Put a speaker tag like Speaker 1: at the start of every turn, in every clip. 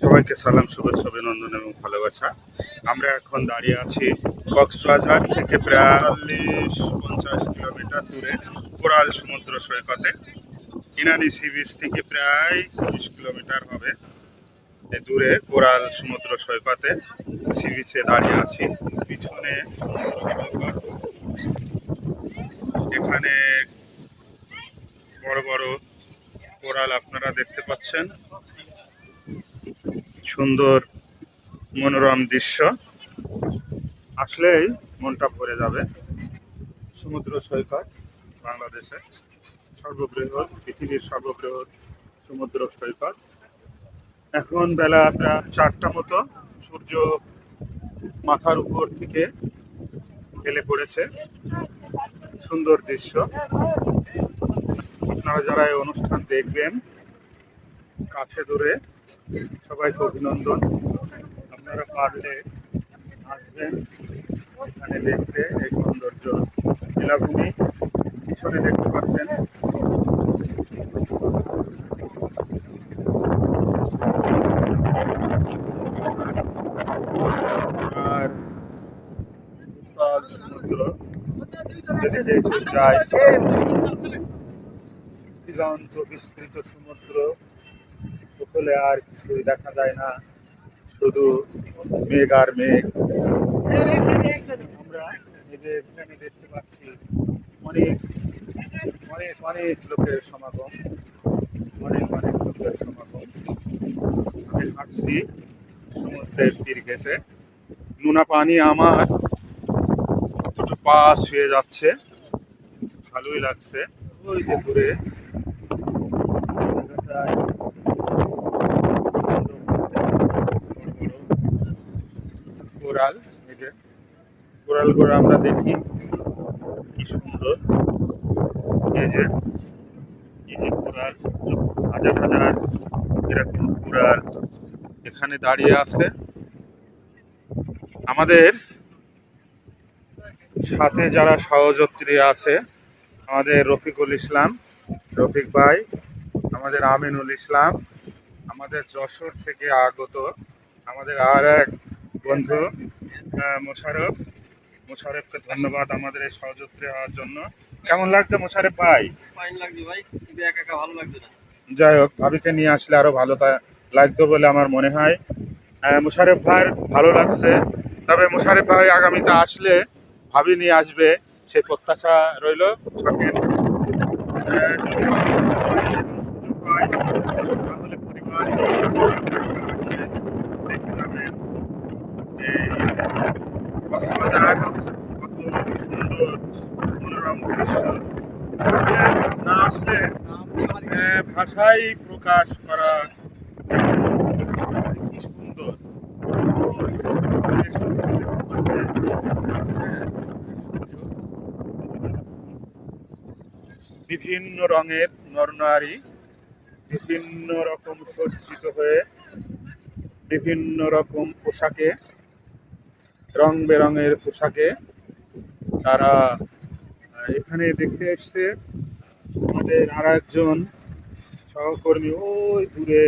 Speaker 1: সবাইকে সালাম, শুভেচ্ছা, অভিনন্দন এবং ভালোবাসা। আমরা এখন দাঁড়িয়ে আছি কক্সবাজার থেকে প্রায় 40-50 কিলোমিটার দূরে কোরাল সমুদ্র সৈকতে। ইনানি সি বিচ থেকে প্রায় 20 কিলোমিটার হবে দূরে কোরাল সমুদ্র সৈকতে সি বিচে দাঁড়িয়ে আছি। পিছনে সমুদ্র সৈকত, এখানে বড় বড় কোরাল আপনারা দেখতে পাচ্ছেন। সুন্দর মনোরম দৃশ্য, আসলেই মনটা ভরে যাবে। সমুদ্র সৈকত বাংলাদেশের সর্ববৃহৎ, পৃথিবীর সর্ববৃহৎ সমুদ্র সৈকত। এখন বেলা প্রায় 4টা মতো, সূর্য মাথার উপর থেকে হেলে পড়েছে। সুন্দর দৃশ্য। আপনারা যারা এই অনুষ্ঠান দেখবেন কাছে দূরে, সবাইকে অভিনন্দন। আপনারা পারলে আসবেন এখানে দেখতে এই সৌন্দর্য লীলাভূমি। পিছনে দেখতে পাচ্ছেন আর উত্তাল সমুদ্র, যায় দিগন্ত বিস্তৃত সমুদ্র। উপকূলে আর কিছুই দেখা যায় না, শুধু মেঘ আর মেঘ। আমরা এখানে দেখতে পাচ্ছি অনেক অনেক অনেক লোকের সমাগম, অনেক অনেক লোকের সমাগম। আমি হাঁটছি সমুদ্রের তীর ঘেঁষে, নোনা পানি আমার দুটো পা শুয়ে যাচ্ছে, ভালোই লাগছে। ওই যে দূরে কোরাল, এই যে কোরালগুলো আমরা দেখি কি সুন্দর। এই যে কোরাল, হাজার হাজার এরকম কোরাল এখানে দাঁড়িয়ে আছে। আমাদের সাথে যারা সহযাত্রী আছে, আমাদের রফিকুল ইসলাম, রফিক ভাই, আমাদের আমিনুল ইসলাম, আমাদের যশোর থেকে আগত আমাদের আর এক বন্ধু মোশারফকে ধন্যবাদ আমাদের এই সহযাত্রী হওয়ার জন্য। কেমন লাগছে মোশারফ ভাই?
Speaker 2: ফাইন লাগছে ভাই, কিন্তু একা একা ভালো লাগছে না।
Speaker 1: যাই হোক, ভাবিকে নিয়ে আসলে আরো ভালো লাগতো বলে আমার মনে হয়। মোশারফ ভাই ভালো লাগছে, তবে মোশারফ ভাই আগামীতে আসলে ভাবি নিয়ে আসবে, সে প্রত্যাশা রইল। থাকেন, যদি সুযোগ হয় তাহলে পরিবার নিয়ে দেখে যাবেন কক্সবাজার। কত সুন্দর মনোরম দৃশ্য, আসলে না আসলে ভাষায় প্রকাশ করা কি সুন্দর। বিভিন্ন রঙের নরনারী, বিভিন্ন রকম সজ্জিত হয়ে, বিভিন্ন রকম পোশাকে, রং বেরঙের পোশাকে তারা এখানে দেখতে এসছে। আমাদের আর একজন সহকর্মী ওই দূরে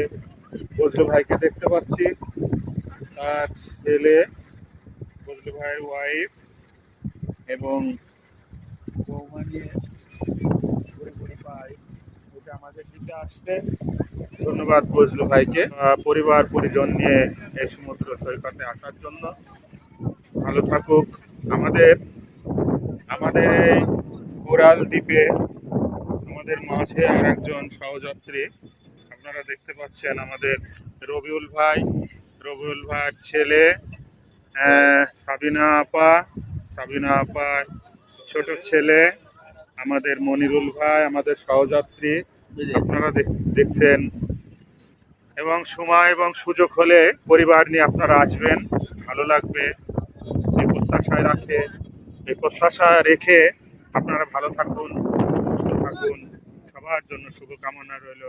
Speaker 1: বজলু ভাইকে দেখতে পাচ্ছি, তার ছেলে, বজলু ভাইয়ের ওয়াইফ এবং বৌমা নিয়ে ওটা আমাদের দিকে আসছে। ধন্যবাদ বজলু ভাইকে পরিবার পরিজন নিয়ে এই সমুদ্র সৈকতে আসার জন্য। ভালো থাকুক। আমাদের আমাদের এই কোরাল দ্বীপে আমাদের মাঝে আর একজন সহযাত্রী আপনারা দেখতে পাচ্ছেন, আমাদের রবিউল ভাইয়ের ছেলে সাবিনা আপার ছোট ছেলে আমাদের মনিরুল ভাই, আমাদের সহযাত্রী আপনারা দেখছেন। এবং সময় এবং সুযোগ হলে পরিবার নিয়ে আপনারা আসবেন, ভালো লাগবে। এই প্রত্যাশা রেখে আপনারা ভালো থাকুন, সুস্থ থাকুন, সবার জন্য শুভকামনা রইল।